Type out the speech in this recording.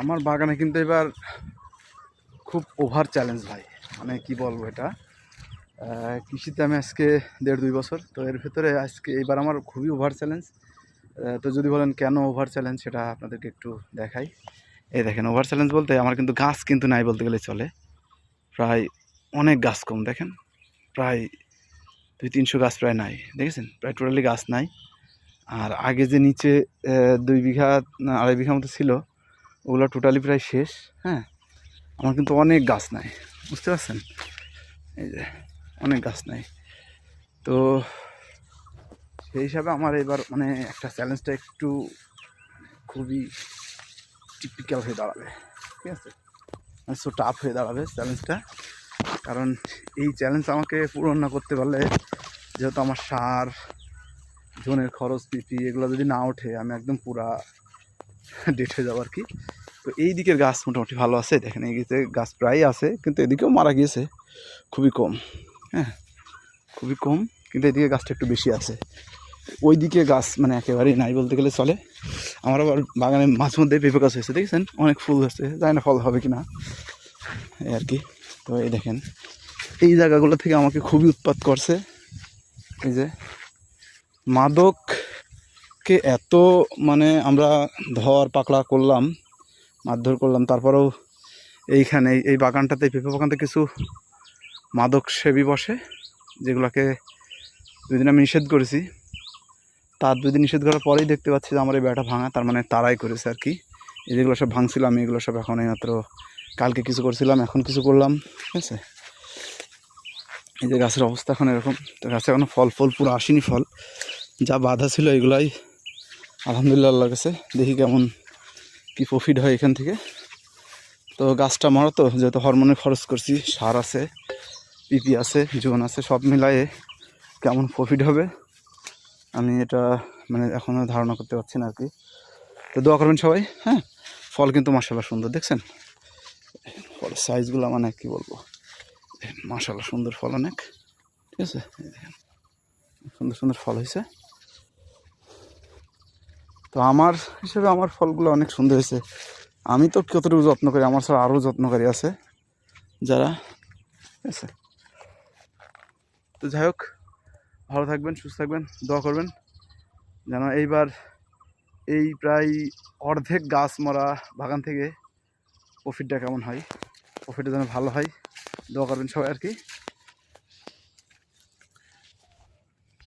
আমার বাগানে কিন্তু এবার খুব ওভার চ্যালেঞ্জ ভাই, মানে কি বলবো এটা। কৃষিতে আমি আজকে 1.5-2 বছর, তো এর ভেতরে আজকে এইবার আমার খুবই ওভার চ্যালেঞ্জ। তো যদি বলেন কেন ওভার চ্যালেঞ্জ, সেটা আপনাদেরকে একটু দেখাই। এই দেখেন, ওভার চ্যালেঞ্জ বলতে আমার কিন্তু গাছ কিন্তু নাই বলতে গেলে চলে। প্রায় অনেক গাছ কম, দেখেন প্রায় 200-300 গাছ প্রায় নাই, দেখেছেন, প্রায় টোটালি গাছ নাই। আর আগে যে নিচে 2 বিঘা 2.5 বিঘা মতো ছিল, ওগুলো টোটালি প্রায় শেষ। হ্যাঁ, আমার কিন্তু অনেক গাছ নাই, বুঝতে পারছেন, এই যে অনেক গাছ নাই। তো সেই হিসাবে আমার এবার মানে একটা চ্যালেঞ্জটা একটু খুবই টিপিক্যাল হয়ে দাঁড়াবে, ঠিক আছে, মানে সো টাফ হয়ে দাঁড়াবে চ্যালেঞ্জটা। কারণ এই চ্যালেঞ্জ আমাকে পূরণ না করতে পারলে, যেহেতু আমার সার, জোনের খরচ, পিপি এগুলো যদি না ওঠে, আমি একদম পুরা ডেট হয়ে যাবো আর কি। তো এই দিকের গাছ মোটামুটি ভালো আছে, দেখেন এই দিকে গাছ প্রায় আছে, কিন্তু এদিকেও মারা গিয়েছে খুবই কম। হ্যাঁ, খুবই কম, কিন্তু এদিকে গাছটা একটু বেশি আছে। ওই দিকে গাছ মানে একেবারেই নাই বলতে গেলে চলে। আমার আবার বাগানে মাঝে মধ্যে পেঁপে গাছ হয়েছে, দেখেছেন, অনেক ফুল হয়েছে, জানি না ফল হবে কি না, এই আর কি। তো এই দেখেন, এই জায়গাগুলো থেকে আমাকে খুবই উৎপাত করছে। এই যে মাদককে এত মানে আমরা ধর পাকড়া করলাম, মারধর করলাম, তারপরেও এইখানে এই বাগানটাতে, পেঁপে বাগানতে কিছু মাদক সেবী বসে, যেগুলোকে 2 দিন আমি নিষেধ করেছি। তার 2 দিন নিষেধ করার পরেই দেখতে পাচ্ছি যে আমার এই বেড়াটা ভাঙা, তার মানে তারাই করেছে আর কি। এই যেগুলো সব ভাঙছিল, আমি এগুলো সব এখন এইমাত্র কালকে কিছু করছিলাম, এখন কিছু করলাম, ঠিক আছে। এই যে গাছের অবস্থা এখন এরকম। তো গাছে এখনো ফল পুরো আসেনি, ফল যা বাধা ছিল এগুলাই আলহামদুলিল্লাহ আল্লাহর কাছে, দেখি কেমন কি প্রফিট হয় এখান থেকে। তো গাছটা মরা, তো যেহেতু হরমোনের খরচ করছি, সার আছে, পিপি আছে, জোন আছে, সব মিলায়ে কেমন প্রফিট হবে আমি এটা মানে এখনও ধারণা করতে পারছি না আর কি। তো দোয়া করবেন সবাই। হ্যাঁ, ফল কিন্তু মাশাআল্লাহ সুন্দর, দেখছেন ফলের সাইজগুলো, মানে কি বলবো, মাশাআল্লাহ সুন্দর ফল অনেক, ঠিক আছে, দেখেন সুন্দর সুন্দর ফল হয়েছে। তো আমার হিসেবে আমার ফলগুলো অনেক সুন্দর হয়েছে। আমি তো কতটুকু যত্ন করি, আমার ছাড়া আরও যত্নকারী আছে যারা, ঠিক আছে। তো যাই হোক, ভালো থাকবেন, সুস্থ থাকবেন, দোয়া করবেন যেন এইবার এই প্রায় অর্ধেক গাছ মরা বাগান থেকে প্রফিটটা কেমন হয়, প্রফিটটা যেন ভালো হয়, দোয়া করবেন সবাই আর কি।